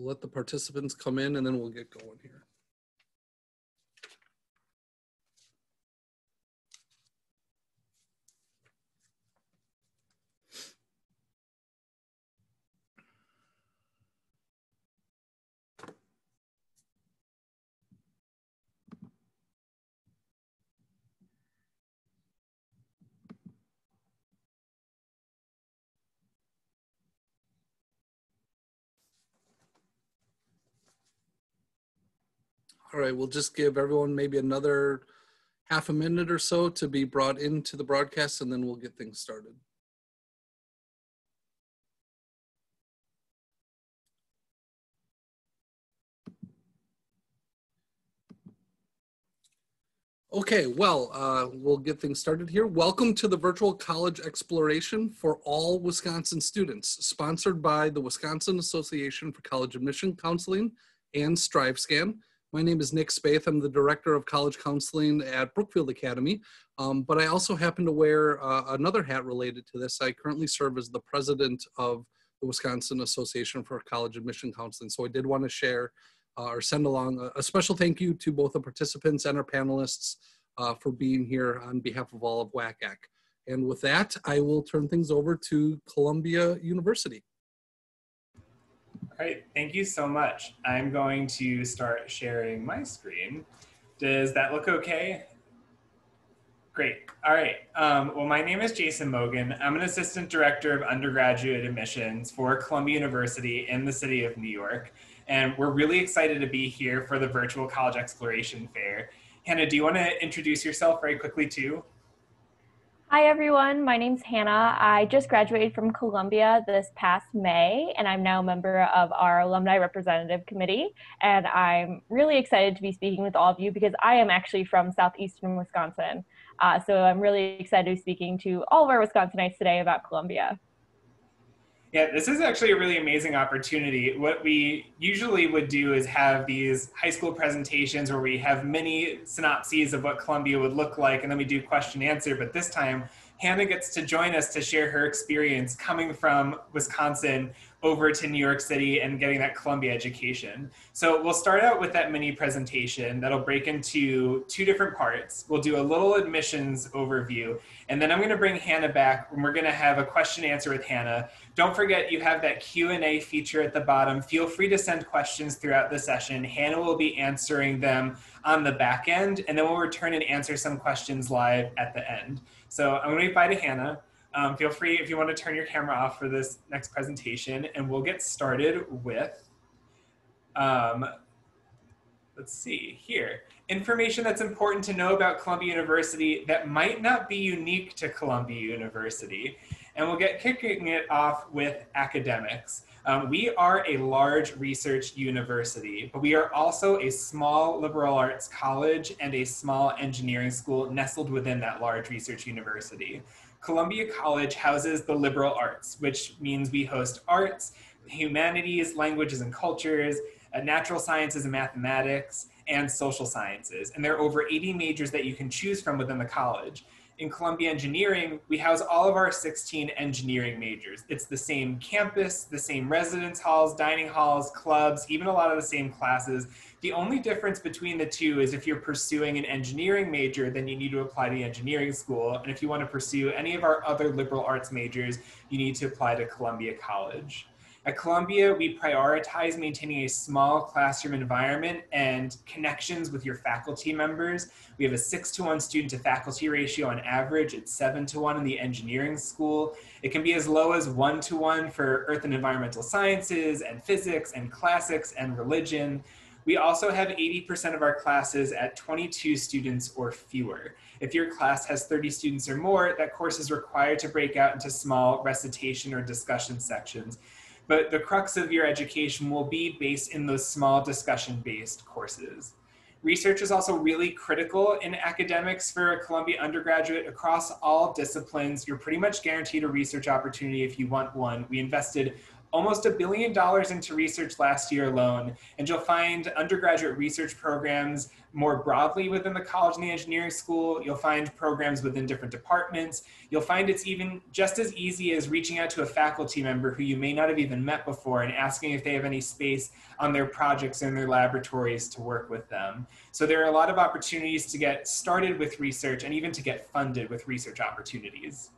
We'll let the participants come in and then we'll get going here. All right, we'll just give everyone maybe another half a minute or so to be brought into the broadcast, and then we'll get things started. Okay, well, we'll get things started here. Welcome to the Virtual College Exploration for all Wisconsin students, sponsored by the Wisconsin Association for College Admission Counseling and StriveScan. My name is Nick Spaeth. I'm the Director of College Counseling at Brookfield Academy, but I also happen to wear another hat related to this. I currently serve as the President of the Wisconsin Association for College Admission Counseling. So I did want to share or send along a special thank you to both the participants and our panelists for being here on behalf of all of WACAC. And with that, I will turn things over to Columbia University. All right, thank you so much. I'm going to start sharing my screen. Does that look okay? Great. All right. Well, my name is Jason Mogan. I'm an Assistant Director of Undergraduate Admissions for Columbia University in the city of New York. And we're really excited to be here for the Virtual College Exploration Fair. Hannah, do you want to introduce yourself very quickly too? Hi everyone, my name's Hannah. I just graduated from Columbia this past May, and I'm now a member of our Alumni Representative Committee. And I'm really excited to be speaking with all of you because I am actually from southeastern Wisconsin. So I'm really excited to be speaking to all of our Wisconsinites today about Columbia. Yeah, this is actually a really amazing opportunity. What we usually would do is have these high school presentations where we have many synopses of what Columbia would look like, and then we do question and answer. But this time, Hannah gets to join us to share her experience coming from Wisconsin over to New York City and getting that Columbia education. So we'll start out with that mini presentation that'll break into two different parts. We'll do a little admissions overview, and then I'm going to bring Hannah back and we're going to have a question and answer with Hannah. Don't forget, you have that Q&A feature at the bottom. Feel free to send questions throughout the session. Hannah will be answering them on the back end, and then we'll return and answer some questions live at the end. So I'm going to bye to Hannah. Feel free if you want to turn your camera off for this next presentation, and we'll get started with, let's see here. Information that's important to know about Columbia University that might not be unique to Columbia University. And we'll get kicking it off with academics. We are a large research university, but we are also a small liberal arts college and a small engineering school nestled within that large research university. Columbia College houses the liberal arts, which means we host arts, humanities, languages and cultures, natural sciences and mathematics, and social sciences. And there are over 80 majors that you can choose from within the college. In Columbia Engineering, we house all of our 16 engineering majors. It's the same campus, the same residence halls, dining halls, clubs, even a lot of the same classes. The only difference between the two is if you're pursuing an engineering major, then you need to apply to engineering school. And if you want to pursue any of our other liberal arts majors, you need to apply to Columbia College. At Columbia, we prioritize maintaining a small classroom environment and connections with your faculty members. We have a 6-to-1 student to faculty ratio on average. It's 7-to-1 in the engineering school. It can be as low as 1-to-1 for earth and environmental sciences and physics and classics and religion. We also have 80% of our classes at 22 students or fewer. If your class has 30 students or more, that course is required to break out into small recitation or discussion sections. But the crux of your education will be based in those small discussion-based courses. Research is also really critical in academics for a Columbia undergraduate across all disciplines. You're pretty much guaranteed a research opportunity if you want one. We invested almost $1 billion into research last year alone, and you'll find undergraduate research programs more broadly within the college and the engineering school. You'll find programs within different departments. You'll find it's even just as easy as reaching out to a faculty member who you may not have even met before and asking if they have any space on their projects in their laboratories to work with them. So there are a lot of opportunities to get started with research and even to get funded with research opportunities.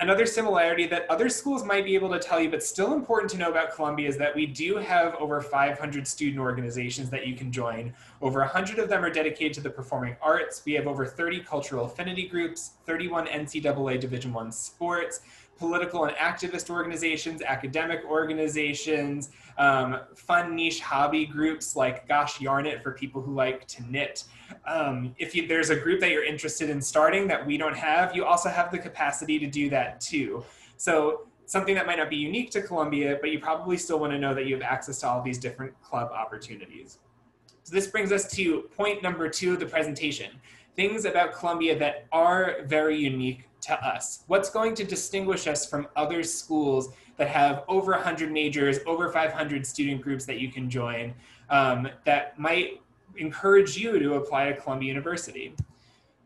Another similarity that other schools might be able to tell you, but still important to know about Columbia, is that we do have over 500 student organizations that you can join. Over 100 of them are dedicated to the performing arts. We have over 30 cultural affinity groups, 31 NCAA Division I sports, political and activist organizations, academic organizations, fun niche hobby groups like Gosh Yarn It for people who like to knit. If there's a group that you're interested in starting that we don't have, you also have the capacity to do that too. So something that might not be unique to Columbia, but you probably still want to know that you have access to all these different club opportunities. So this brings us to point number 2 of the presentation, things about Columbia that are very unique to us. What's going to distinguish us from other schools that have over 100 majors, over 500 student groups that you can join, that might encourage you to apply to Columbia University?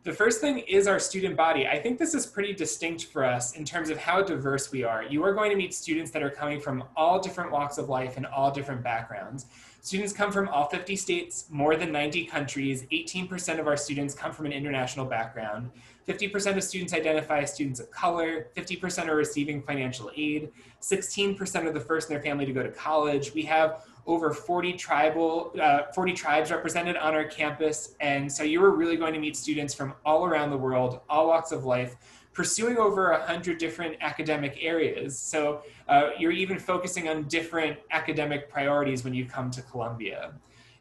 The first thing is our student body. I think this is pretty distinct for us in terms of how diverse we are. You are going to meet students that are coming from all different walks of life and all different backgrounds. Students come from all 50 states, more than 90 countries. 18% of our students come from an international background. 50% of students identify as students of color. 50% are receiving financial aid. 16% are the first in their family to go to college. We have over 40 tribes represented on our campus. And so you are really going to meet students from all around the world, all walks of life, pursuing over 100 different academic areas. So you're even focusing on different academic priorities when you come to Columbia.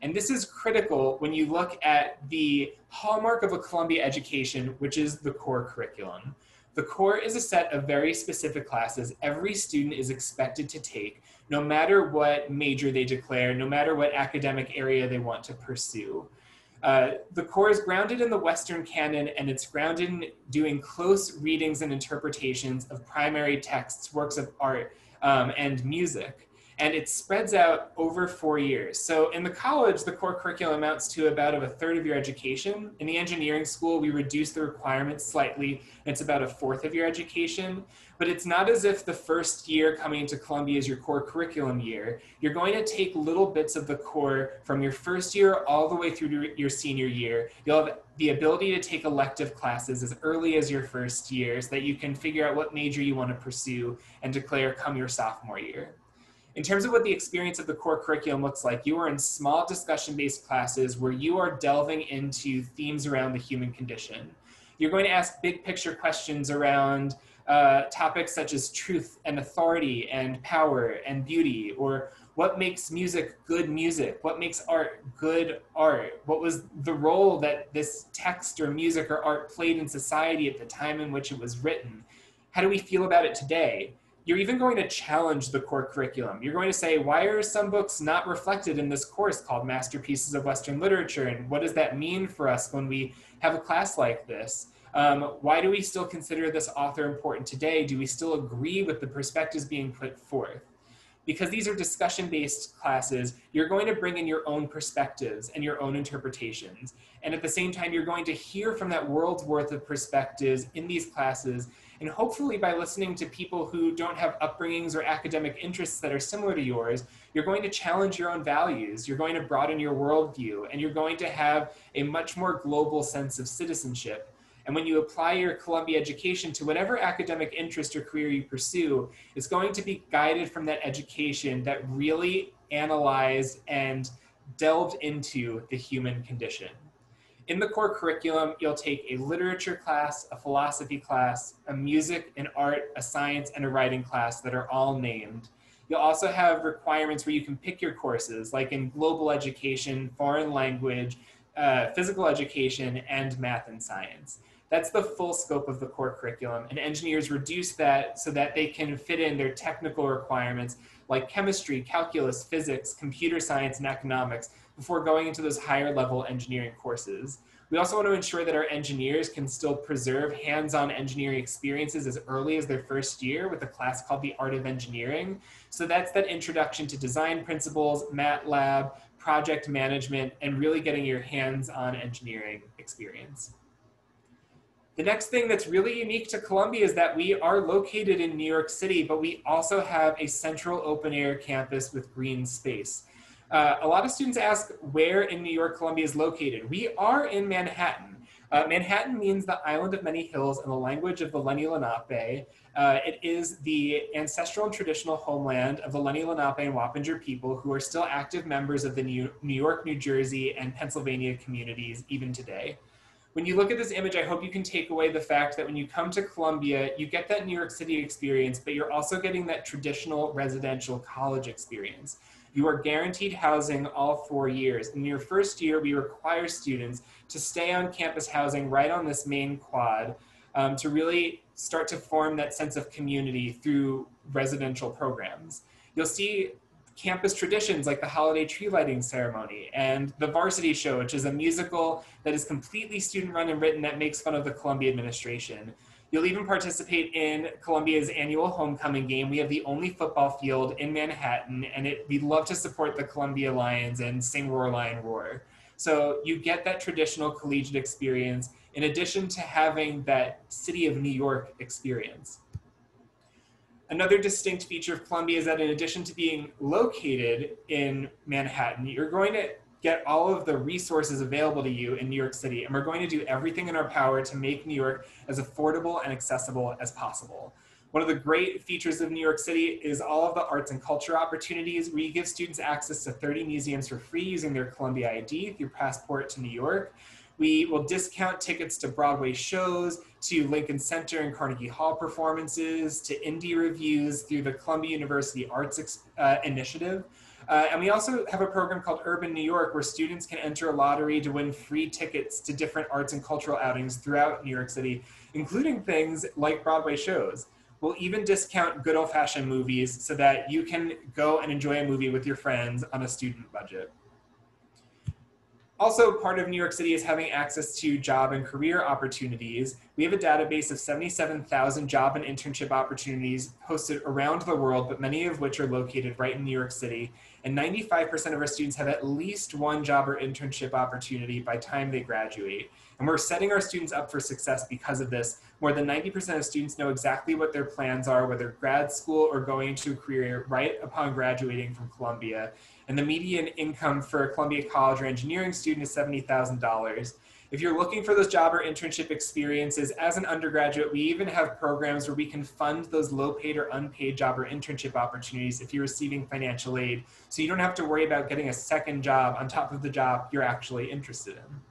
And this is critical when you look at the hallmark of a Columbia education, which is the core curriculum. The core is a set of very specific classes every student is expected to take, no matter what major they declare, no matter what academic area they want to pursue. The core is grounded in the Western canon, and it's grounded in doing close readings and interpretations of primary texts, works of art, and music. And it spreads out over 4 years. So in the college, the core curriculum amounts to about a third of your education. In the engineering school, we reduce the requirements slightly, and it's about a fourth of your education. But it's not as if the first year coming into Columbia is your core curriculum year. You're going to take little bits of the core from your first year all the way through your senior year. You'll have the ability to take elective classes as early as your first year so that you can figure out what major you want to pursue and declare come your sophomore year. In terms of what the experience of the core curriculum looks like, you are in small discussion-based classes where you are delving into themes around the human condition. You're going to ask big picture questions around topics such as truth and authority and power and beauty, or what makes music good music? What makes art good art? What was the role that this text or music or art played in society at the time in which it was written? How do we feel about it today? You're even going to challenge the core curriculum. You're going to say, why are some books not reflected in this course called Masterpieces of Western Literature? And what does that mean for us when we have a class like this? Why do we still consider this author important today? Do we still agree with the perspectives being put forth? Because these are discussion-based classes, you're going to bring in your own perspectives and your own interpretations. And at the same time, you're going to hear from that world's worth of perspectives in these classes. And hopefully by listening to people who don't have upbringings or academic interests that are similar to yours, you're going to challenge your own values, you're going to broaden your worldview, and you're going to have a much more global sense of citizenship. And when you apply your Columbia education to whatever academic interest or career you pursue, it's going to be guided from that education that really analyzed and delved into the human condition. In the core curriculum, you'll take a literature class, a philosophy class, a music and art, a science, and a writing class that are all named. You'll also have requirements where you can pick your courses, like in global education, foreign language, physical education, and math and science. That's the full scope of the core curriculum, and engineers reduce that so that they can fit in their technical requirements like chemistry, calculus, physics, computer science, and economics before going into those higher level engineering courses. We also want to ensure that our engineers can still preserve hands-on engineering experiences as early as their first year with a class called the Art of Engineering. So that's that introduction to design principles, MATLAB, project management, and really getting your hands-on engineering experience. The next thing that's really unique to Columbia is that we are located in New York City, but we also have a central open air campus with green space. A lot of students ask where in New York Columbia is located. We are in Manhattan. Manhattan means the island of many hills in the language of the Lenni Lenape. It is the ancestral and traditional homeland of the Lenni Lenape and Wappinger people who are still active members of the New York, New Jersey, and Pennsylvania communities even today. When you look at this image, I hope you can take away the fact that when you come to Columbia, you get that New York City experience, but you're also getting that traditional residential college experience. You are guaranteed housing all 4 years. In your first year, we require students to stay on campus housing right on this main quad to really start to form that sense of community through residential programs. You'll see campus traditions like the holiday tree lighting ceremony and the Varsity Show, which is a musical that is completely student run and written that makes fun of the Columbia administration. You'll even participate in Columbia's annual homecoming game. We have the only football field in Manhattan, and we love to support the Columbia Lions and sing Roar Lion Roar. So you get that traditional collegiate experience in addition to having that City of New York experience. Another distinct feature of Columbia is that in addition to being located in Manhattan, you're going to get all of the resources available to you in New York City, and we're going to do everything in our power to make New York as affordable and accessible as possible. One of the great features of New York City is all of the arts and culture opportunities. We give students access to 30 museums for free using their Columbia ID through Passport to New York. We will discount tickets to Broadway shows, to Lincoln Center and Carnegie Hall performances, to indie reviews through the Columbia University Arts Initiative. And we also have a program called Urban New York where students can enter a lottery to win free tickets to different arts and cultural outings throughout New York City, including things like Broadway shows. We'll even discount good old-fashioned movies so that you can go and enjoy a movie with your friends on a student budget. Also, part of New York City is having access to job and career opportunities. We have a database of 77,000 job and internship opportunities posted around the world, but many of which are located right in New York City. And 95% of our students have at least one job or internship opportunity by the time they graduate. And we're setting our students up for success because of this. More than 90% of students know exactly what their plans are, whether grad school or going into a career right upon graduating from Columbia. And the median income for a Columbia College or engineering student is $70,000. If you're looking for those job or internship experiences as an undergraduate, we even have programs where we can fund those low paid or unpaid job or internship opportunities if you're receiving financial aid. So you don't have to worry about getting a second job on top of the job you're actually interested in.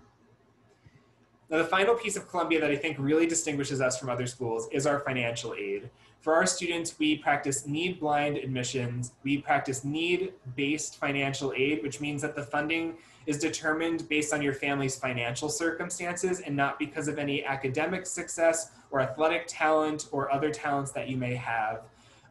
Now, the final piece of Columbia that I think really distinguishes us from other schools is our financial aid. For our students, we practice need-blind admissions. We practice need-based financial aid, which means that the funding is determined based on your family's financial circumstances and not because of any academic success or athletic talent or other talents that you may have.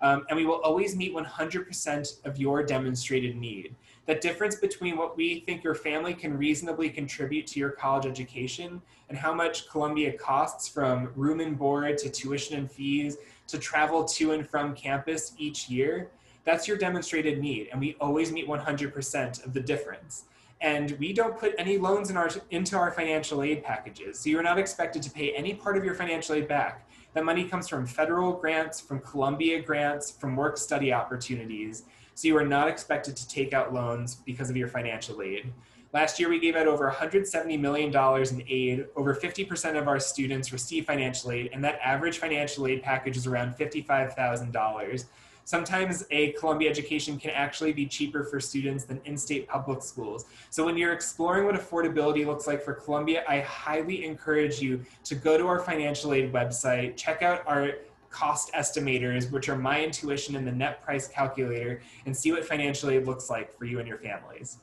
And we will always meet 100% of your demonstrated need. That difference between what we think your family can reasonably contribute to your college education and how much Columbia costs, from room and board to tuition and fees to travel to and from campus each year, that's your demonstrated need. And we always meet 100% of the difference. And we don't put any loans into our financial aid packages. So you're not expected to pay any part of your financial aid back. That money comes from federal grants, from Columbia grants, from work-study opportunities. So you are not expected to take out loans because of your financial aid. Last year, we gave out over $170 million in aid. Over 50% of our students receive financial aid, and that average financial aid package is around $55,000. Sometimes a Columbia education can actually be cheaper for students than in-state public schools. So when you're exploring what affordability looks like for Columbia, I highly encourage you to go to our financial aid website, check out our cost estimators, which are my intuition and the net price calculator, and see what financial aid looks like for you and your families.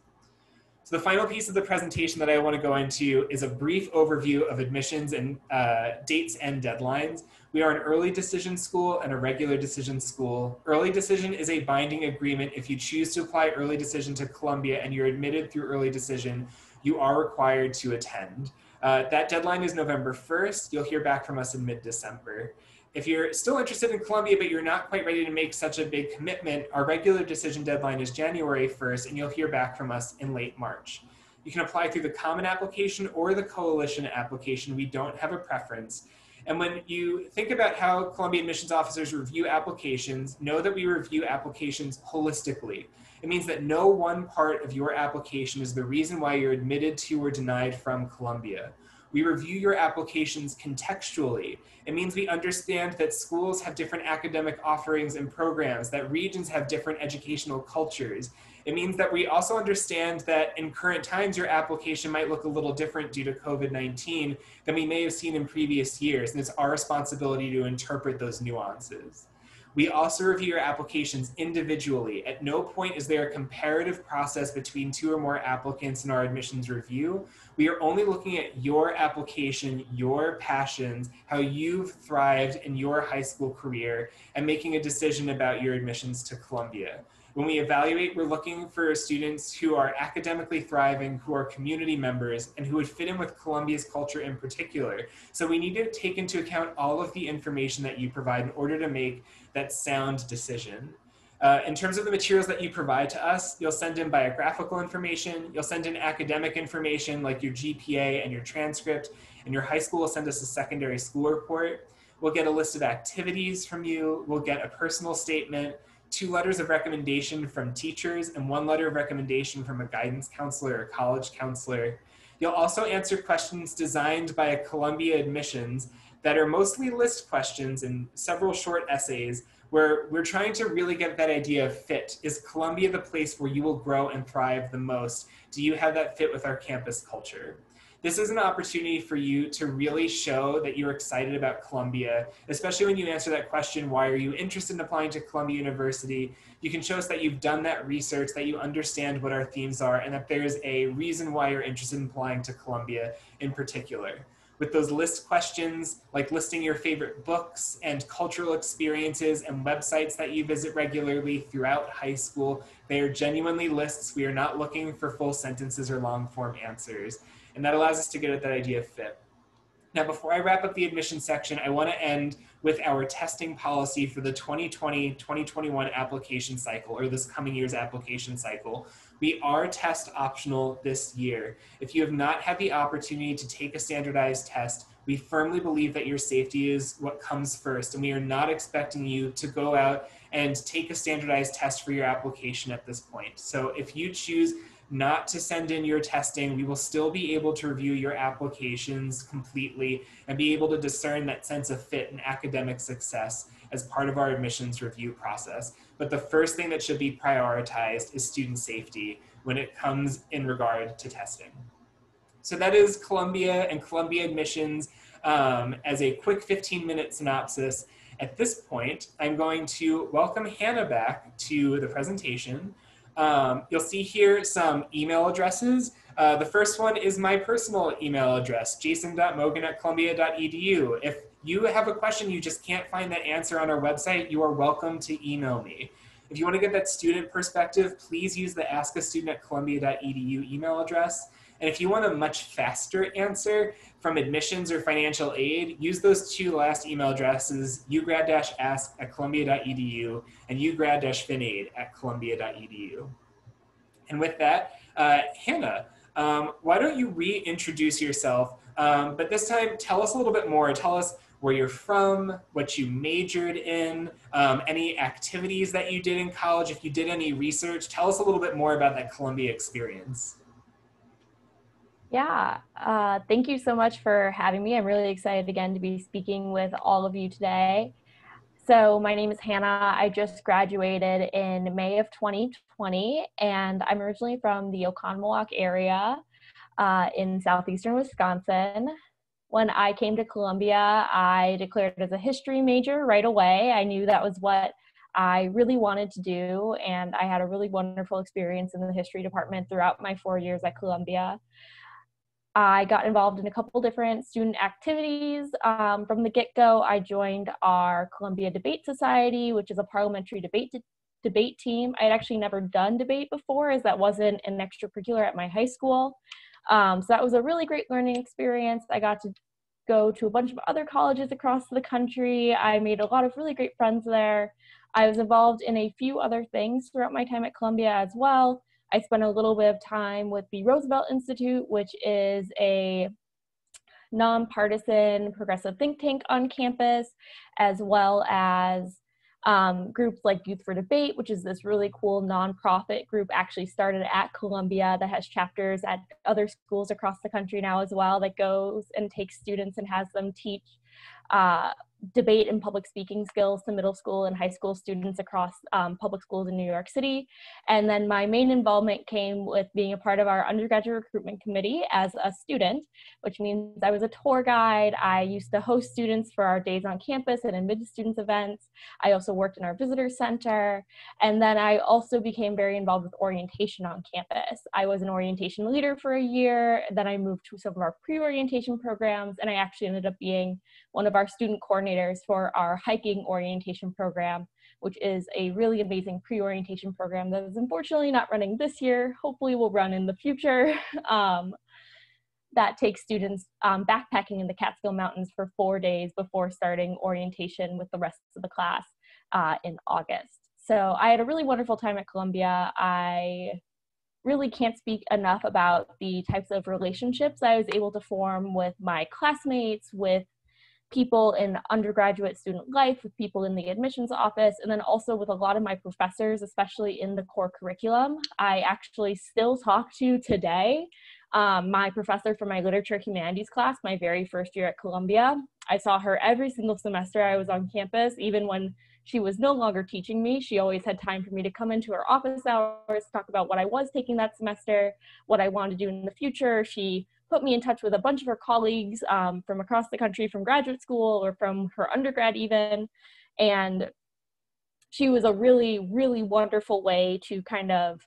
So the final piece of the presentation that I want to go into is a brief overview of admissions and dates and deadlines. We are an early decision school and a regular decision school. Early decision is a binding agreement. If you choose to apply early decision to Columbia and you're admitted through early decision, you are required to attend. That deadline is November 1st. You'll hear back from us in mid-December. If you're still interested in Columbia, but you're not quite ready to make such a big commitment, our regular decision deadline is January 1st, and you'll hear back from us in late March. You can apply through the common application or the coalition application. We don't have a preference. And when you think about how Columbia admissions officers review applications, know that we review applications holistically. It means that no one part of your application is the reason why you're admitted to or denied from Columbia. We review your applications contextually. It means we understand that schools have different academic offerings and programs, that regions have different educational cultures. It means that we also understand that in current times, your application might look a little different due to COVID-19 than we may have seen in previous years, and it's our responsibility to interpret those nuances. We also review your applications individually. At no point is there a comparative process between two or more applicants in our admissions review. We are only looking at your application, your passions, how you've thrived in your high school career, and making a decision about your admissions to Columbia. When we evaluate, we're looking for students who are academically thriving, who are community members, and who would fit in with Columbia's culture in particular. So we need to take into account all of the information that you provide in order to make that sound decision. In terms of the materials that you provide to us, you'll send in biographical information, you'll send in academic information like your GPA and your transcript, and your high school will send us a secondary school report. We'll get a list of activities from you, we'll get a personal statement, 2 letters of recommendation from teachers, and 1 letter of recommendation from a guidance counselor or college counselor. You'll also answer questions designed by Columbia Admissions that are mostly list questions and several short essays where we're trying to really get that idea of fit. Is Columbia the place where you will grow and thrive the most? Do you have that fit with our campus culture? This is an opportunity for you to really show that you're excited about Columbia, especially when you answer that question, why are you interested in applying to Columbia University? You can show us that you've done that research, that you understand what our themes are, and that there's a reason why you're interested in applying to Columbia in particular. With those list questions, like listing your favorite books and cultural experiences and websites that you visit regularly throughout high school, they are genuinely lists. We are not looking for full sentences or long form answers. And that allows us to get at that idea of fit. Now, before I wrap up the admission section, I want to end with our testing policy for the 2020-2021 application cycle, or this coming year's application cycle. We are test optional this year. If you have not had the opportunity to take a standardized test, we firmly believe that your safety is what comes first, and we are not expecting you to go out and take a standardized test for your application at this point. So if you choose not to send in your testing, we will still be able to review your applications completely and be able to discern that sense of fit and academic success as part of our admissions review process. But the first thing that should be prioritized is student safety when it comes in regard to testing. So that is Columbia and Columbia admissions as a quick 15-minute synopsis. At this point, I'm going to welcome Hannah back to the presentation. You'll see here some email addresses. The first one is my personal email address, jason.mogan@columbia.edu. If you have a question, you just can't find that answer on our website, you are welcome to email me. If you want to get that student perspective, please use the askastudent@columbia.edu email address. And if you want a much faster answer from admissions or financial aid, use those 2 last email addresses, ugrad-ask@columbia.edu and ugrad-finaid@columbia.edu. And with that, Hannah, why don't you reintroduce yourself, but this time tell us a little bit more. Tell us where you're from, what you majored in, any activities that you did in college, if you did any research. Tell us a little bit more about that Columbia experience. Yeah, thank you so much for having me. I'm really excited again to be speaking with all of you today. So my name is Hannah. I just graduated in May of 2020, and I'm originally from the Oconomowoc area in southeastern Wisconsin. When I came to Columbia, I declared as a history major right away. I knew that was what I really wanted to do, and I had a really wonderful experience in the history department throughout my 4 years at Columbia. I got involved in a couple different student activities. From the get-go, I joined our Columbia Debate Society, which is a parliamentary debate team. I had actually never done debate before, as that wasn't an extracurricular at my high school. So that was a really great learning experience. I got to go to a bunch of other colleges across the country. I made a lot of really great friends there. I was involved in a few other things throughout my time at Columbia as well. I spent a little bit of time with the Roosevelt Institute, which is a nonpartisan progressive think tank on campus, as well as groups like Youth for Debate, which is this really cool nonprofit group actually started at Columbia that has chapters at other schools across the country now as well, that goes and takes students and has them teach debate and public speaking skills to middle school and high school students across public schools in New York City. And then my main involvement came with being a part of our undergraduate recruitment committee as a student, which means I was a tour guide. I used to host students for our days on campus and admit students events. I also worked in our visitor center. And then I also became very involved with orientation on campus. I was an orientation leader for a year. Then I moved to some of our pre-orientation programs, and I actually ended up being one of our student coordinators for our hiking orientation program, which is a really amazing pre-orientation program that is unfortunately not running this year. Hopefully will run in the future. That takes students backpacking in the Catskill Mountains for 4 days before starting orientation with the rest of the class in August. So I had a really wonderful time at Columbia. I really can't speak enough about the types of relationships I was able to form with my classmates, with people in undergraduate student life, with people in the admissions office, and then also with a lot of my professors, especially in the core curriculum. I actually still talk to today my professor for my literature humanities class, my very first year at Columbia. I saw her every single semester I was on campus, even when she was no longer teaching me. She always had time for me to come into her office hours, talk about what I was taking that semester, what I wanted to do in the future. She put me in touch with a bunch of her colleagues from across the country, from graduate school or from her undergrad even. And she was a really, really wonderful way to kind of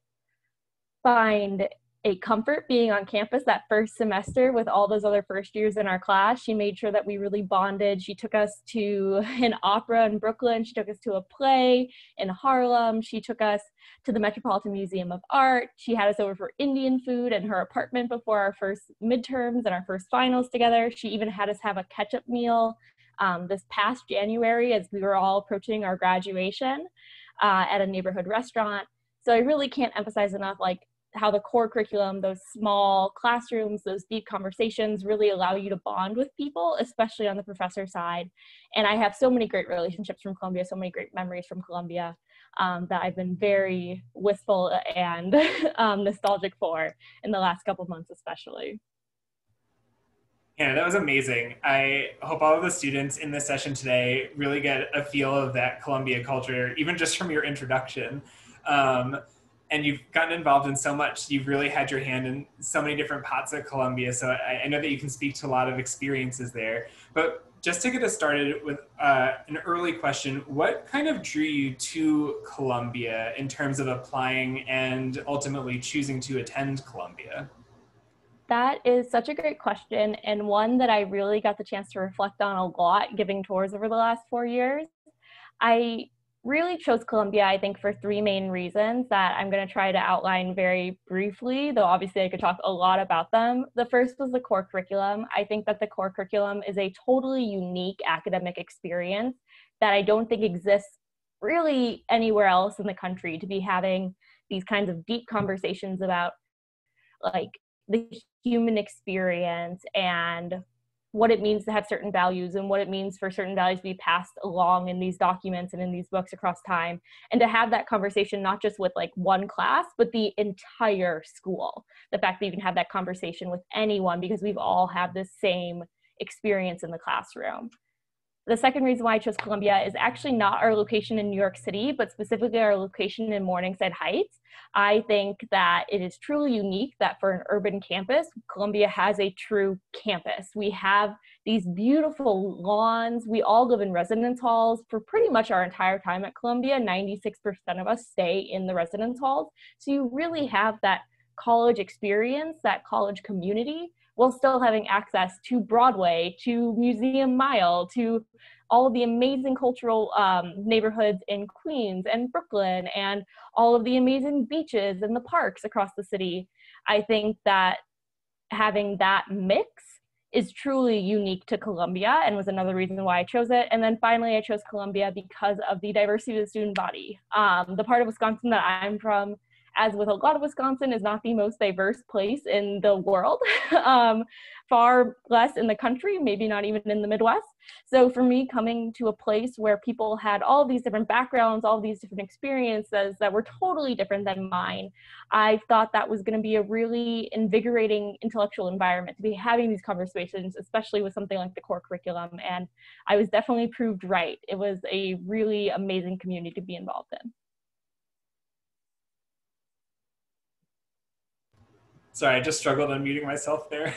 find a comfort being on campus that first semester with all those other first years in our class. She made sure that we really bonded. She took us to an opera in Brooklyn. She took us to a play in Harlem. She took us to the Metropolitan Museum of Art. She had us over for Indian food in her apartment before our first midterms and our first finals together. She even had us have a catch-up meal this past January as we were all approaching our graduation at a neighborhood restaurant. So I really can't emphasize enough, like, how the core curriculum, those small classrooms, those deep conversations really allow you to bond with people, especially on the professor side. And I have so many great relationships from Columbia, so many great memories from Columbia that I've been very wistful and nostalgic for in the last couple of months, especially. Yeah, that was amazing. I hope all of the students in this session today really get a feel of that Columbia culture, even just from your introduction. And you've gotten involved in so much. You've really had your hand in so many different pots at Columbia. So I know that you can speak to a lot of experiences there. But just to get us started with an early question, what kind of drew you to Columbia in terms of applying and ultimately choosing to attend Columbia? That is such a great question, and one that I really got the chance to reflect on a lot giving tours over the last 4 years. I really chose Columbia, I think, for 3 main reasons that I'm going to try to outline very briefly, though obviously I could talk a lot about them. The first was the core curriculum. I think that the core curriculum is a totally unique academic experience that I don't think exists really anywhere else in the country, to be having these kinds of deep conversations about, like, the human experience and what it means to have certain values and what it means for certain values to be passed along in these documents and in these books across time. And to have that conversation, not just with like one class, but the entire school. The fact that you can have that conversation with anyone because we've all had the same experience in the classroom. The second reason why I chose Columbia is actually not our location in New York City, but specifically our location in Morningside Heights. I think that it is truly unique that for an urban campus, Columbia has a true campus. We have these beautiful lawns. We all live in residence halls for pretty much our entire time at Columbia. 96% of us stay in the residence halls. So you really have that college experience, that college community, while still having access to Broadway, to Museum Mile, to all of the amazing cultural neighborhoods in Queens and Brooklyn, and all of the amazing beaches and the parks across the city. I think that having that mix is truly unique to Columbia and was another reason why I chose it. And then finally, I chose Columbia because of the diversity of the student body. The part of Wisconsin that I'm from, as with a lot of Wisconsin, is not the most diverse place in the world, far less in the country, maybe not even in the Midwest. So for me, coming to a place where people had all these different backgrounds, all these different experiences that were totally different than mine, I thought that was going to be a really invigorating intellectual environment to be having these conversations, especially with something like the core curriculum. And I was definitely proved right. It was a really amazing community to be involved in. Sorry, I just struggled unmuting myself there.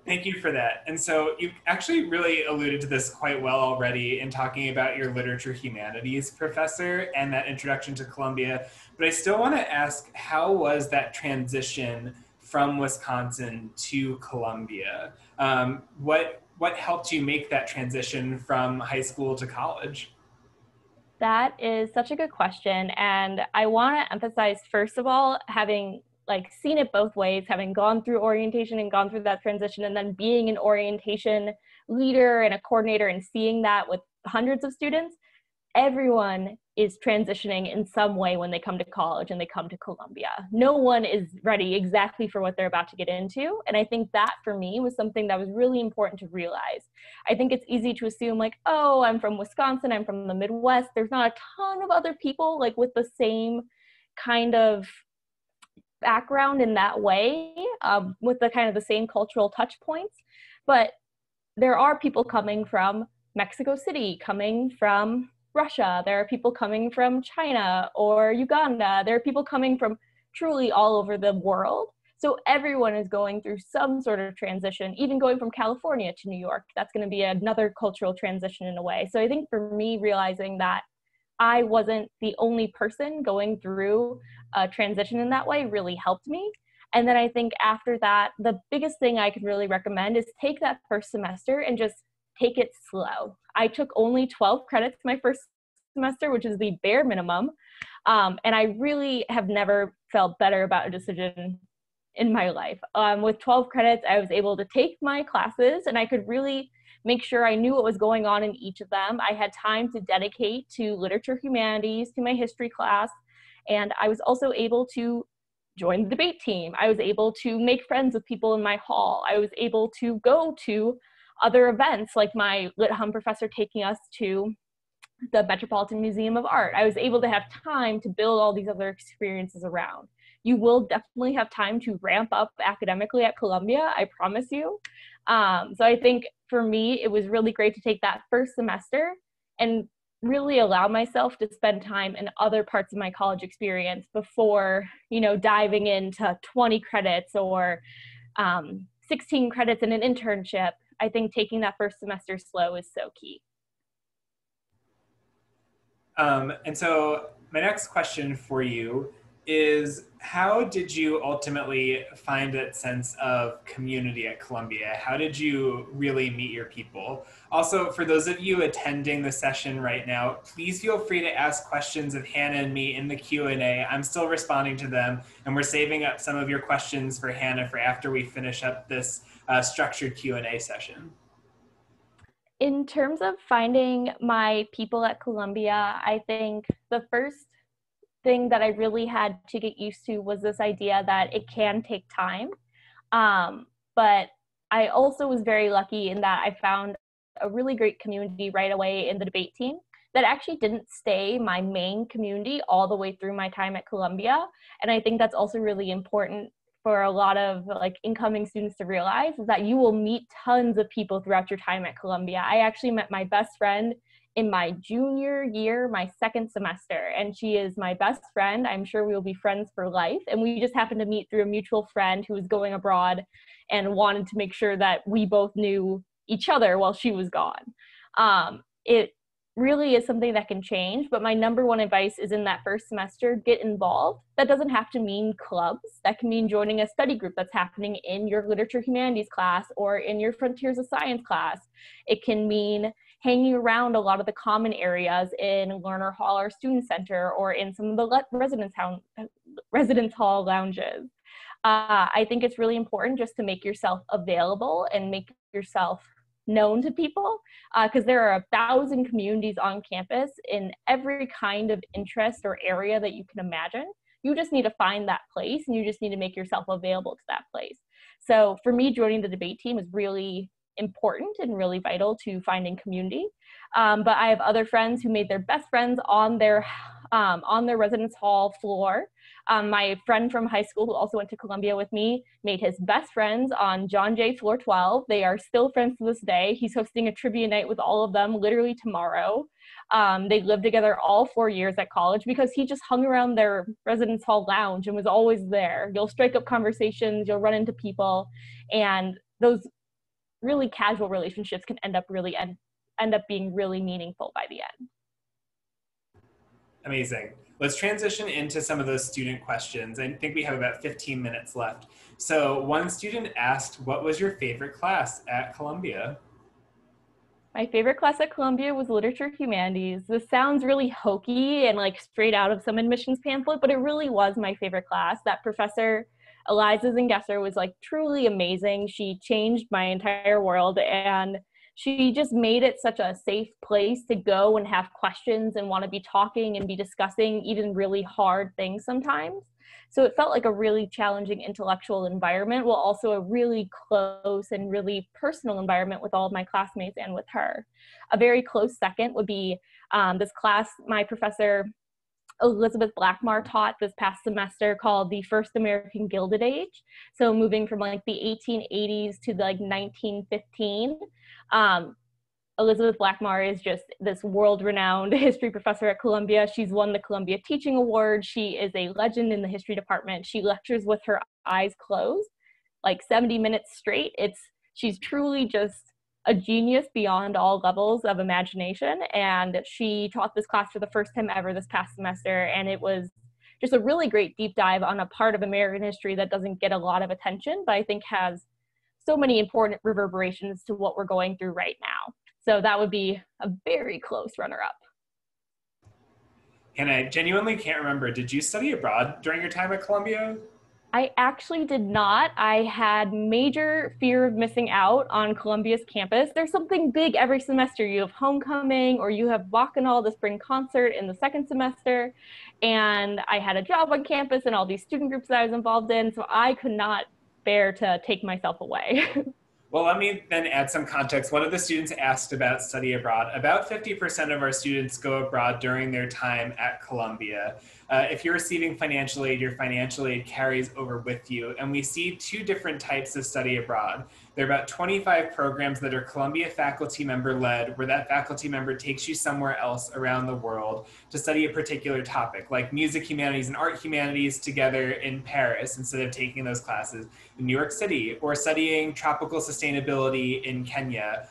Thank you for that. And so you actually really alluded to this quite well already in talking about your literature humanities professor and that introduction to Columbia. But I still want to ask, how was that transition from Wisconsin to Columbia? What helped you make that transition from high school to college? That is such a good question. And I want to emphasize, first of all, having seen it both ways, having gone through orientation and gone through that transition, and then being an orientation leader and a coordinator and seeing that with hundreds of students, everyone is transitioning in some way when they come to college and they come to Columbia. No one is ready exactly for what they're about to get into. And I think that for me was something that was really important to realize. I think it's easy to assume oh, I'm from Wisconsin, I'm from the Midwest. There's not a ton of other people with the same kind of background in that way, with the kind of the same cultural touch points. But there are people coming from Mexico City, coming from Russia. There are people coming from China or Uganda. There are people coming from truly all over the world. So everyone is going through some sort of transition, even going from California to New York. That's going to be another cultural transition in a way. So I think for me, realizing that I wasn't the only person going through a transition in that way really helped me. And then I think after that, the biggest thing I could really recommend is take that first semester and just take it slow. I took only 12 credits my first semester, which is the bare minimum. And I really have never felt better about a decision in my life. With 12 credits, I was able to take my classes and I could really make sure I knew what was going on in each of them. I had time to dedicate to literature humanities, to my history class, and I was also able to join the debate team. I was able to make friends with people in my hall. I was able to go to other events, like my Lit Hum professor taking us to the Metropolitan Museum of Art. I was able to have time to build all these other experiences around. You will definitely have time to ramp up academically at Columbia, I promise you. So I think for me, it was really great to take that first semester and really allow myself to spend time in other parts of my college experience before, diving into 20 credits or 16 credits in an internship. I think taking that first semester slow is so key. And so my next question for you is, how did you ultimately find that sense of community at Columbia? How did you really meet your people? Also, for those of you attending the session right now, please feel free to ask questions of Hannah and me in the Q&A. I'm still responding to them, and we're saving up some of your questions for Hannah for after we finish up this structured Q&A session. In terms of finding my people at Columbia, I think the first thing that I really had to get used to was this idea that it can take time. But I also was very lucky in that I found a really great community right away in the debate team that actually didn't stay my main community all the way through my time at Columbia. And I think that's also really important for a lot of incoming students to realize, is that you will meet tons of people throughout your time at Columbia. I actually met my best friend in my junior year, my second semester, and she is my best friend. I'm sure we will be friends for life. And we just happened to meet through a mutual friend who was going abroad and wanted to make sure that we both knew each other while she was gone. It really is something that can change, but my number one advice is in that first semester, get involved. That doesn't have to mean clubs. That can mean joining a study group that's happening in your literature humanities class or in your frontiers of science class. It can mean hanging around a lot of the common areas in Learner Hall or Student Center or in some of the residence hall lounges. I think it's really important just to make yourself available and make yourself known to people, because there are 1,000 communities on campus in every kind of interest or area that you can imagine. You just need to find that place, and you just need to make yourself available to that place. So for me, joining the debate team is really important and really vital to finding community. But I have other friends who made their best friends on their residence hall floor. My friend from high school, who also went to Columbia with me, made his best friends on John Jay floor 12. They are still friends to this day. He's hosting a trivia night with all of them literally tomorrow. They lived together all 4 years at college because he just hung around their residence hall lounge and was always there. You'll strike up conversations, you'll run into people, and those really casual relationships can end up being really meaningful by the end. Amazing. Let's transition into some of those student questions. I think we have about 15 minutes left. So one student asked, what was your favorite class at Columbia? My favorite class at Columbia was Literature Humanities. This sounds really hokey and like straight out of some admissions pamphlet, but it really was my favorite class. That professor, Eliza Zingesser, was like truly amazing. She changed my entire world, and she just made it such a safe place to go and have questions and want to be talking and be discussing even really hard things sometimes. So it felt like a really challenging intellectual environment, while also a really close and really personal environment with all of my classmates and with her. A very close second would be this class my professor Elizabeth Blackmar taught this past semester, called The First American Gilded Age. So moving from like the 1880s to like 1915. Elizabeth Blackmar is just this world-renowned history professor at Columbia. She's won the Columbia Teaching Award. She is a legend in the history department. She lectures with her eyes closed, like 70 minutes straight. She's truly just a genius beyond all levels of imagination. And she taught this class for the first time ever this past semester. And it was just a really great deep dive on a part of American history that doesn't get a lot of attention, but I think has so many important reverberations to what we're going through right now. So that would be a very close runner-up. And I genuinely can't remember, did you study abroad during your time at Columbia? I actually did not. I had major fear of missing out on Columbia's campus. There's something big every semester. You have homecoming, or you have Bacchanal, the spring concert in the second semester. And I had a job on campus and all these student groups that I was involved in, so I could not bear to take myself away. Well, let me then add some context. One of the students asked about study abroad. About 50% of our students go abroad during their time at Columbia. If you're receiving financial aid, your financial aid carries over with you. And we see two different types of study abroad. There are about 25 programs that are Columbia faculty member led, where that faculty member takes you somewhere else around the world to study a particular topic, like music humanities and art humanities together in Paris instead of taking those classes in New York City, or studying tropical sustainability in Kenya.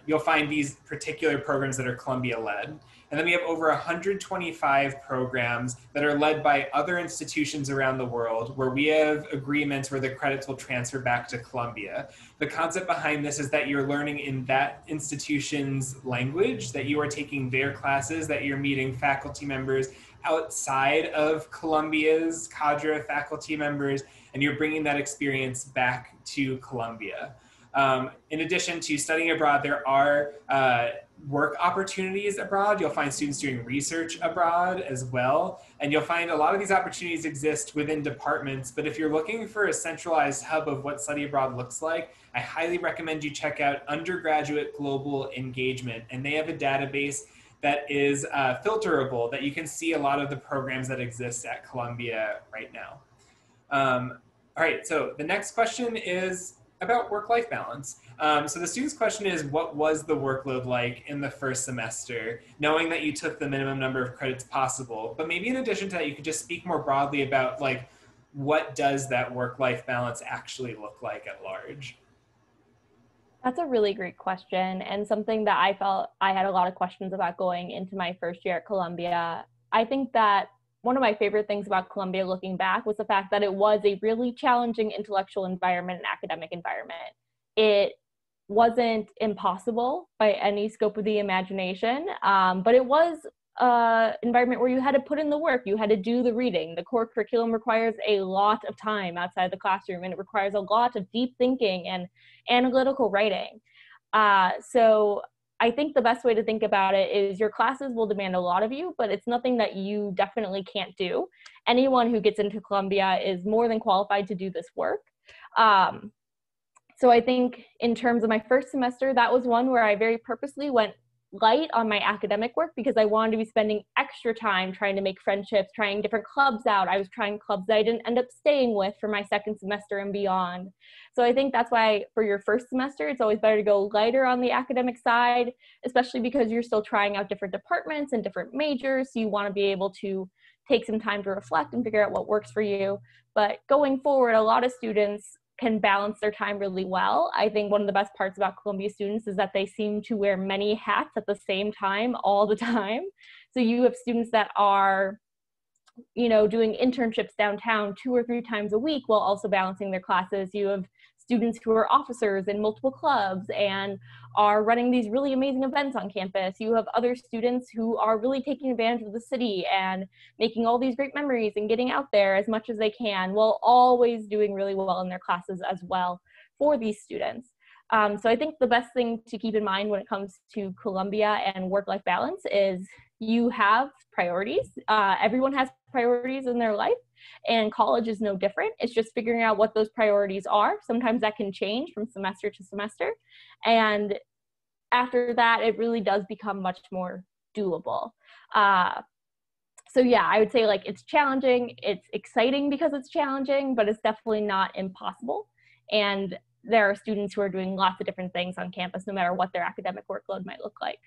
You'll find these particular programs that are Columbia led. And then we have over 125 programs that are led by other institutions around the world, where we have agreements where the credits will transfer back to Columbia. The concept behind this is that you're learning in that institution's language, that you are taking their classes, that you're meeting faculty members outside of Columbia's cadre of faculty members, and you're bringing that experience back to Columbia. In addition to studying abroad, there are work opportunities abroad. You'll find students doing research abroad as well. And you'll find a lot of these opportunities exist within departments. But if you're looking for a centralized hub of what study abroad looks like, I highly recommend you check out Undergraduate Global Engagement. And they have a database that is filterable, that you can see a lot of the programs that exist at Columbia right now. All right, so the next question is about work-life balance. So the student's question is, what was the workload like in the first semester, knowing that you took the minimum number of credits possible? But maybe in addition to that, you could just speak more broadly about, like, what does that work-life balance actually look like at large? That's a really great question, and something that I felt I had a lot of questions about going into my first year at Columbia. I think that one of my favorite things about Columbia looking back was the fact that it was a really challenging intellectual environment and academic environment. It wasn't impossible by any scope of the imagination, but it was environment where you had to put in the work, you had to do the reading. The core curriculum requires a lot of time outside the classroom, and it requires a lot of deep thinking and analytical writing. So I think the best way to think about it is your classes will demand a lot of you, but it's nothing that you definitely can't do. Anyone who gets into Columbia is more than qualified to do this work. So I think in terms of my first semester, that was one where I very purposely went light on my academic work because I wanted to be spending extra time trying to make friendships, trying different clubs out. I was trying clubs that I didn't end up staying with for my second semester and beyond. So I think that's why for your first semester, it's always better to go lighter on the academic side, especially because you're still trying out different departments and different majors. So you want to be able to take some time to reflect and figure out what works for you. But going forward, a lot of students can balance their time really well. I think one of the best parts about Columbia students is that they seem to wear many hats at the same time all the time. So you have students that are, doing internships downtown 2 or 3 times a week while also balancing their classes. You have students who are officers in multiple clubs and are running these really amazing events on campus. You have other students who are really taking advantage of the city and making all these great memories and getting out there as much as they can while always doing really well in their classes as well for these students. So I think the best thing to keep in mind when it comes to Columbia and work-life balance is you have priorities. Everyone has priorities in their life, and college is no different. It's just figuring out what those priorities are. Sometimes that can change from semester to semester. And after that, it really does become much more doable. So yeah, I would say like it's challenging. It's exciting because it's challenging, but it's definitely not impossible. And there are students who are doing lots of different things on campus, no matter what their academic workload might look like.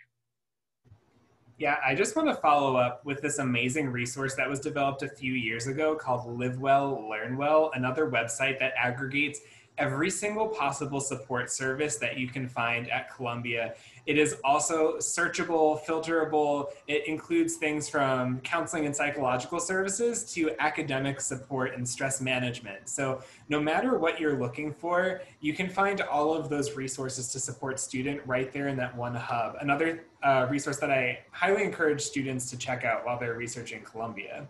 Yeah, I just want to follow up with this amazing resource that was developed a few years ago called Live Well, Learn Well, another website that aggregates every single possible support service that you can find at Columbia. It is also searchable, filterable. It includes things from counseling and psychological services to academic support and stress management. So no matter what you're looking for, you can find all of those resources to support student right there in that one hub. Another resource that I highly encourage students to check out while they're researching Columbia.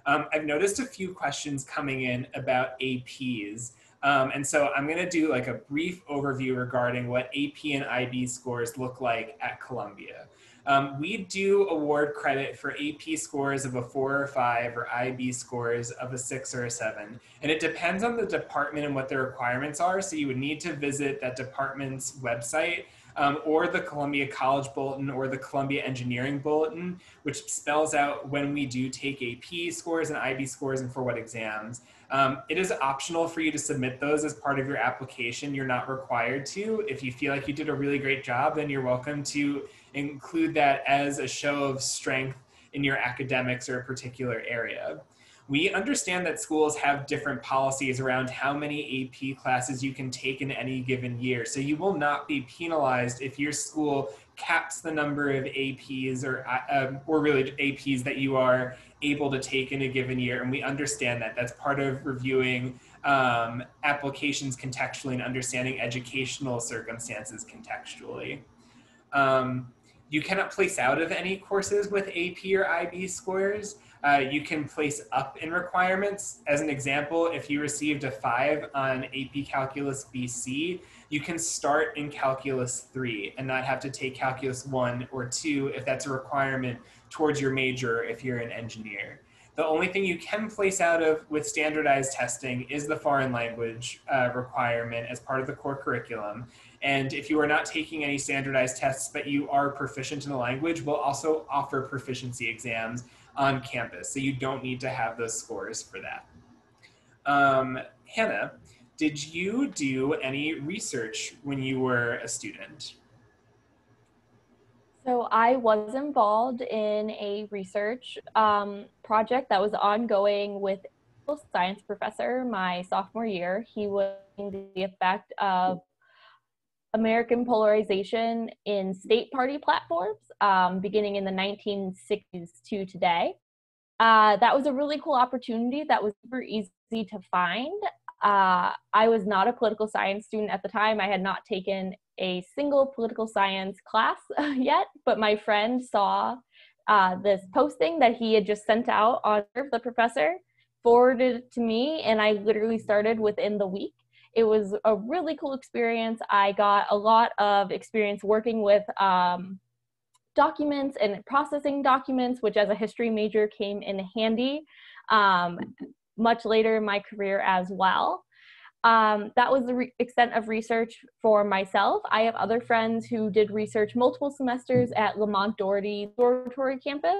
I've noticed a few questions coming in about APs. And so I'm going to do like a brief overview regarding what AP and IB scores look like at Columbia. We do award credit for AP scores of a 4 or 5 or IB scores of a 6 or a 7. And it depends on the department and what the requirements are. So you would need to visit that department's website or the Columbia College Bulletin or the Columbia Engineering Bulletin, which spells out when we do take AP scores and IB scores and for what exams. It is optional for you to submit those as part of your application. You're not required to. If you feel like you did a really great job, then you're welcome to include that as a show of strength in your academics or a particular area. We understand that schools have different policies around how many AP classes you can take in any given year. So you will not be penalized if your school caps the number of APs or really APs that you are able to take in a given year. And we understand that. That's part of reviewing applications contextually and understanding educational circumstances contextually. You cannot place out of any courses with AP or IB scores. You can place up in requirements. As an example, if you received a 5 on AP Calculus BC, you can start in Calculus 3 and not have to take Calculus 1 or 2 if that's a requirement towards your major if you're an engineer. The only thing you can place out of with standardized testing is the foreign language requirement as part of the core curriculum. And if you are not taking any standardized tests, but you are proficient in the language, we'll also offer proficiency exams on campus. So you don't need to have those scores for that. Hannah, did you do any research when you were a student? So I was involved in a research project that was ongoing with a science professor my sophomore year. He was looking at the effect of American polarization in state party platforms beginning in the 1960s to today. That was a really cool opportunity that was super easy to find. I was not a political science student at the time. I had not taken a single political science class yet, but my friend saw this posting that he had just sent out on the professor, forwarded it to me, and I literally started within the week. It was a really cool experience. I got a lot of experience working with documents and processing documents, which as a history major came in handy much later in my career as well. That was the extent of research for myself. I have other friends who did research multiple semesters at Lamont Doherty Dormitory Campus,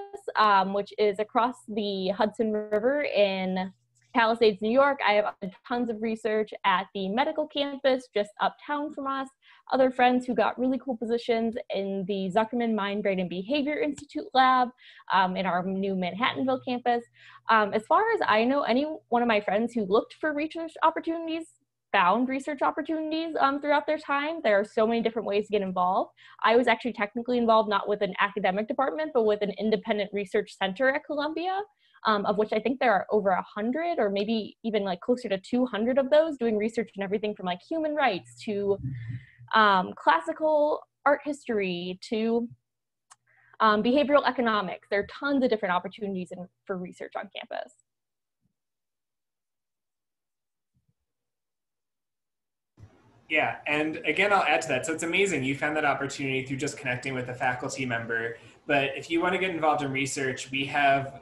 which is across the Hudson River in Palisades, New York. I have tons of research at the medical campus just uptown from us. Other friends who got really cool positions in the Zuckerman Mind, Brain, and Behavior Institute lab in our new Manhattanville campus. As far as I know, any one of my friends who looked for research opportunities found research opportunities throughout their time. There are so many different ways to get involved. I was actually technically involved not with an academic department, but with an independent research center at Columbia, of which I think there are over 100 or maybe even like closer to 200 of those doing research in everything from like human rights to classical art history to behavioral economics. There are tons of different opportunities for research on campus. Yeah, and again, I'll add to that. So it's amazing you found that opportunity through just connecting with a faculty member. But if you want to get involved in research, we have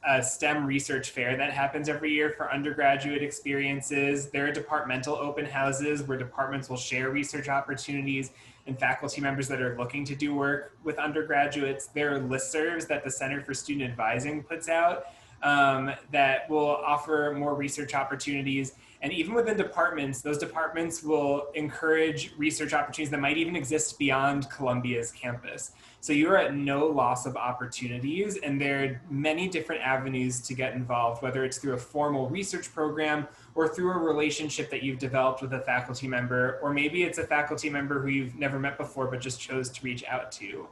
a STEM research fair that happens every year for undergraduate experiences. There are departmental open houses where departments will share research opportunities and faculty members that are looking to do work with undergraduates. There are listservs that the Center for Student Advising puts out that will offer more research opportunities. And even within departments, those departments will encourage research opportunities that might even exist beyond Columbia's campus. So you are at no loss of opportunities, and there are many different avenues to get involved, whether it's through a formal research program or through a relationship that you've developed with a faculty member, or maybe it's a faculty member who you've never met before but just chose to reach out to.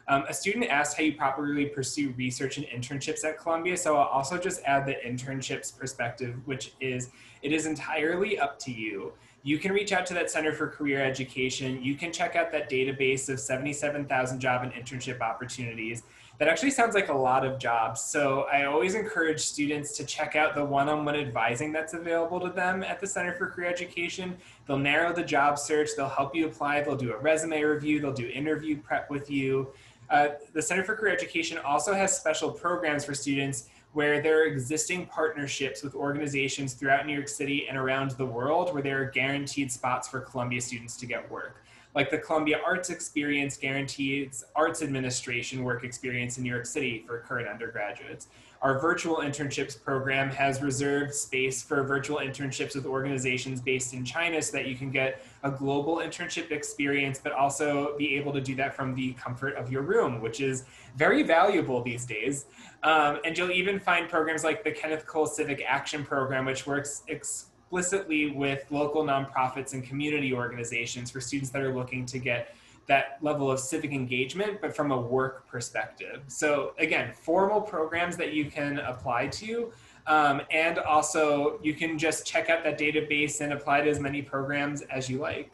A student asked how you properly pursue research and internships at Columbia. So I'll also just add the internships perspective, which is, it is entirely up to you. You can reach out to that Center for Career Education. You can check out that database of 77,000 job and internship opportunities. That actually sounds like a lot of jobs. So I always encourage students to check out the one-on-one advising that's available to them at the Center for Career Education. They'll narrow the job search. They'll help you apply. They'll do a resume review. They'll do interview prep with you. The Center for Career Education also has special programs for students where there are existing partnerships with organizations throughout New York City and around the world where there are guaranteed spots for Columbia students to get work. Like the Columbia Arts Experience guarantees arts administration work experience in New York City for current undergraduates. Our virtual internships program has reserved space for virtual internships with organizations based in China so that you can get a global internship experience, but also be able to do that from the comfort of your room, which is very valuable these days. And you'll even find programs like the Kenneth Cole Civic Action Program, which works explicitly with local nonprofits and community organizations for students that are looking to get that level of civic engagement, but from a work perspective. So again, formal programs that you can apply to, and also you can just check out that database and apply to as many programs as you like.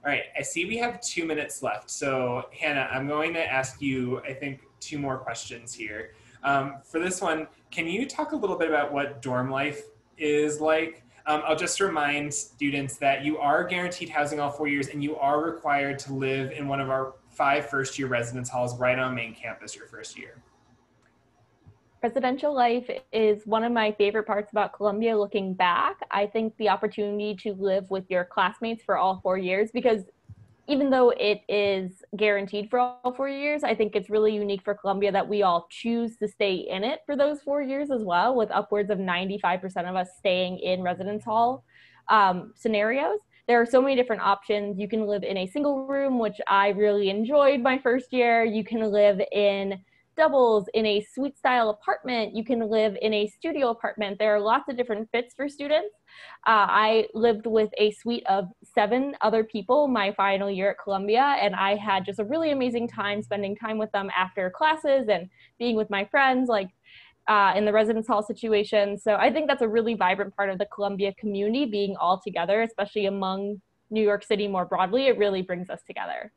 All right, I see we have 2 minutes left. So Hannah, I'm going to ask you, I think, 2 more questions here. For this one, can you talk a little bit about what dorm life is like? I'll just remind students that you are guaranteed housing all 4 years and you are required to live in one of our 5 first-year residence halls right on main campus your first year. Residential life is one of my favorite parts about Columbia looking back. I think the opportunity to live with your classmates for all 4 years, because even though it is guaranteed for all 4 years, I think it's really unique for Columbia that we all choose to stay in it for those 4 years as well, with upwards of 95% of us staying in residence hall scenarios. There are so many different options. You can live in a single room, which I really enjoyed my first year. You can live in doubles in a suite style apartment. You can live in a studio apartment. There are lots of different fits for students. I lived with a suite of 7 other people my final year at Columbia, and I had just a really amazing time spending time with them after classes and being with my friends, like in the residence hall situation. So I think that's a really vibrant part of the Columbia community, being all together, especially among New York City more broadly. It really brings us together.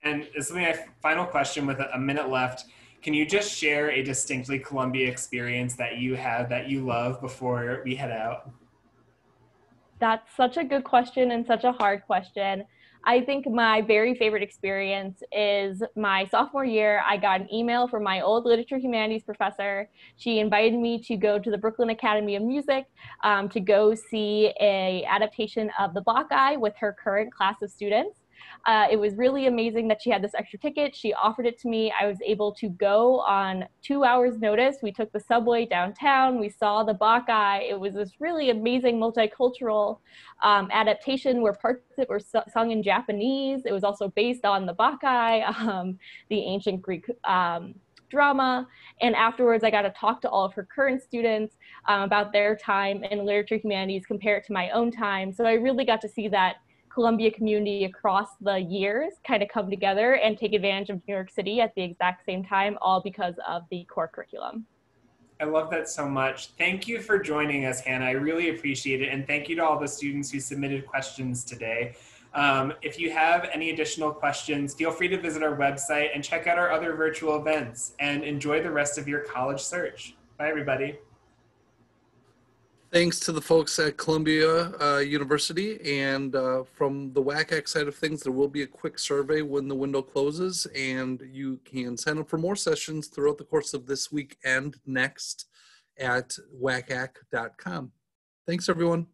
And this will be my final question with a minute left. Can you just share a distinctly Columbia experience that you had that you love before we head out? That's such a good question and such a hard question. I think my very favorite experience is my sophomore year. I got an email from my old literature humanities professor. She invited me to go to the Brooklyn Academy of Music to go see a adaptation of The Black Eye with her current class of students. It was really amazing that she had this extra ticket. She offered it to me. I was able to go on 2 hours notice. We took the subway downtown. We saw the Bacchae. It was this really amazing multicultural adaptation where parts of it were sung in Japanese. It was also based on the Bacchae, the ancient Greek drama. And afterwards, I got to talk to all of her current students about their time in literature humanities, compare it to my own time. So I really got to see that Columbia community across the years kind of come together and take advantage of New York City at the exact same time, all because of the core curriculum. I love that so much. Thank you for joining us, Hannah. I really appreciate it. And thank you to all the students who submitted questions today. If you have any additional questions, feel free to visit our website and check out our other virtual events, and enjoy the rest of your college search. Bye, everybody. Thanks to the folks at Columbia University, and from the WACAC side of things, there will be a quick survey when the window closes, and you can sign up for more sessions throughout the course of this week and next at wacac.com. Thanks, everyone.